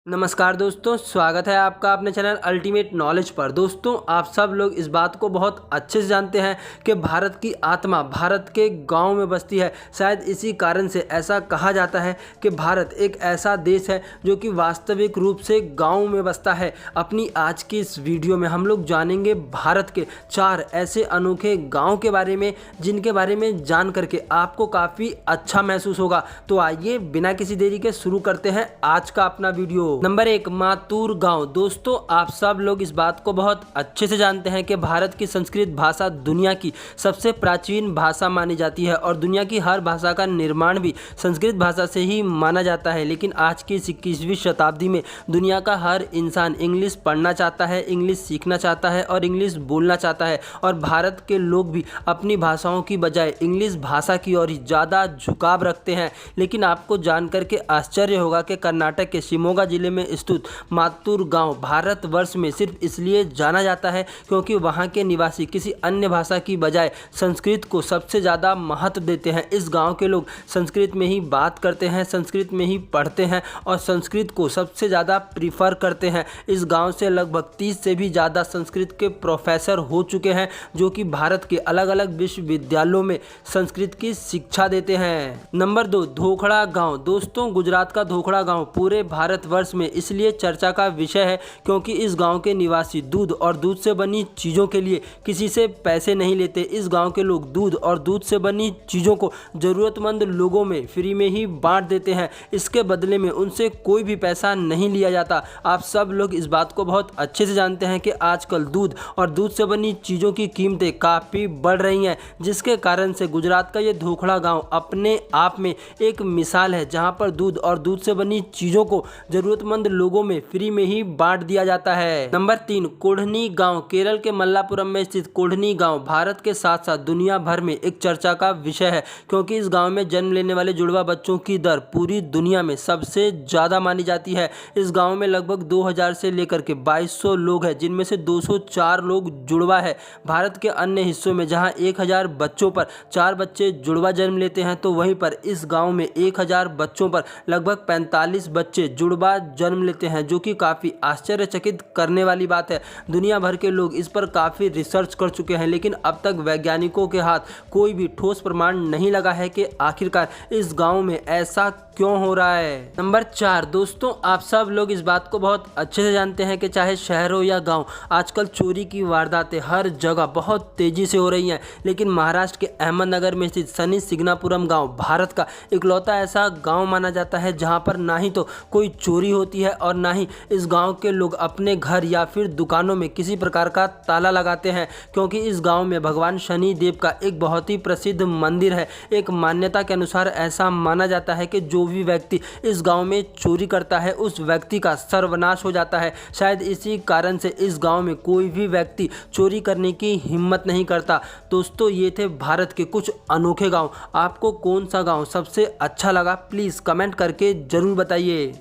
नमस्कार दोस्तों, स्वागत है आपका अपने चैनल अल्टीमेट नॉलेज पर। दोस्तों, आप सब लोग इस बात को बहुत अच्छे से जानते हैं कि भारत की आत्मा भारत के गांव में बसती है। शायद इसी कारण से ऐसा कहा जाता है कि भारत एक ऐसा देश है जो कि वास्तविक रूप से गांव में बसता है। अपनी आज की इस वीडियो में हम लोग जानेंगे भारत के 4 ऐसे अनोखे गाँव के बारे में जिनके बारे में जान करके आपको काफ़ी अच्छा महसूस होगा। तो आइए बिना किसी देरी के शुरू करते हैं आज का अपना वीडियो। नंबर 1, मातूर गांव। दोस्तों, आप सब लोग इस बात को बहुत अच्छे से जानते हैं कि भारत की संस्कृत भाषा दुनिया की सबसे प्राचीन भाषा मानी जाती है और दुनिया की हर भाषा का निर्माण भी संस्कृत भाषा से ही माना जाता है। लेकिन आज की 21वीं शताब्दी में दुनिया का हर इंसान इंग्लिश पढ़ना चाहता है, इंग्लिश सीखना चाहता है और इंग्लिश बोलना चाहता है। और भारत के लोग भी अपनी भाषाओं की बजाय इंग्लिश भाषा की ओर ज़्यादा झुकाव रखते हैं। लेकिन आपको जानकर के आश्चर्य होगा कि कर्नाटक के शिमोगा जिले में स्थित मातूर गांव भारतवर्ष में सिर्फ इसलिए जाना जाता है क्योंकि वहां के निवासी किसी अन्य भाषा की बजाय संस्कृत को सबसे ज़्यादा महत्व देते हैं। इस गांव के लोग संस्कृत में ही बात करते हैं, संस्कृत में ही पढ़ते हैं और संस्कृत को सबसे ज़्यादा प्रीफर करते हैं। इस गांव से लगभग 30 से भी ज़्यादा संस्कृत के प्रोफेसर हो चुके हैं जो कि भारत के अलग अलग विश्वविद्यालयों में संस्कृत की शिक्षा देते हैं। नंबर 2, धोखड़ा गाँव। दोस्तों, गुजरात का धोखड़ा गाँव पूरे भारतवर्ष में इसलिए चर्चा का विषय है क्योंकि इस गांव के निवासी दूध और दूध से बनी चीज़ों के लिए किसी से पैसे नहीं लेते। इस गांव के लोग दूध और दूध से बनी चीज़ों को ज़रूरतमंद लोगों में फ्री में ही बांट देते हैं। इसके बदले में उनसे कोई भी पैसा नहीं लिया जाता। आप सब लोग इस बात को बहुत अच्छे से जानते हैं कि आजकल दूध और दूध से बनी चीज़ों की कीमतें काफ़ी बढ़ रही हैं, जिसके कारण से गुजरात का ये धोखड़ा गाँव अपने आप में एक मिसाल है जहाँ पर दूध और दूध से बनी चीज़ों को ज़रूरतमंद लोगों में फ्री में ही बांट दिया जाता है। नंबर 3, कोढ़नी गांव। केरल के मल्लापुरम में स्थित कोढ़नी गांव भारत के साथ साथ दुनिया भर में एक चर्चा का विषय है क्योंकि इस गांव में जन्म लेने वाले जुड़वा बच्चों की दर पूरी दुनिया में सबसे ज़्यादा मानी जाती है। इस गांव में लगभग 2000 से लेकर के 2200 लोग हैं, जिनमें से 204 लोग जुड़वा है। भारत के अन्य हिस्सों में जहाँ 1000 बच्चों पर 4 बच्चे जुड़वा जन्म लेते हैं, तो वहीं पर इस गाँव में 1000 बच्चों पर लगभग 45 बच्चे जुड़वा जन्म लेते हैं, जो कि काफ़ी आश्चर्यचकित करने वाली बात है। दुनिया भर के लोग इस पर काफ़ी रिसर्च कर चुके हैं, लेकिन अब तक वैज्ञानिकों के हाथ कोई भी ठोस प्रमाण नहीं लगा है कि आखिरकार इस गांव में ऐसा क्यों हो रहा है। नंबर 4, दोस्तों, आप सब लोग इस बात को बहुत अच्छे से जानते हैं कि चाहे शहर हो या गांव, आजकल चोरी की वारदातें हर जगह बहुत तेज़ी से हो रही हैं। लेकिन महाराष्ट्र के अहमदनगर में स्थित शनि सिग्नापुरम गाँव भारत का इकलौता ऐसा गाँव माना जाता है जहाँ पर ना ही तो कोई चोरी होती है और ना ही इस गांव के लोग अपने घर या फिर दुकानों में किसी प्रकार का ताला लगाते हैं, क्योंकि इस गांव में भगवान शनि देव का एक बहुत ही प्रसिद्ध मंदिर है। एक मान्यता के अनुसार ऐसा माना जाता है कि जो भी व्यक्ति इस गांव में चोरी करता है उस व्यक्ति का सर्वनाश हो जाता है। शायद इसी कारण से इस गांव में कोई भी व्यक्ति चोरी करने की हिम्मत नहीं करता। दोस्तों, ये थे भारत के कुछ अनोखे गाँव। आपको कौन सा गाँव सबसे अच्छा लगा, प्लीज़ कमेंट करके ज़रूर बताइए।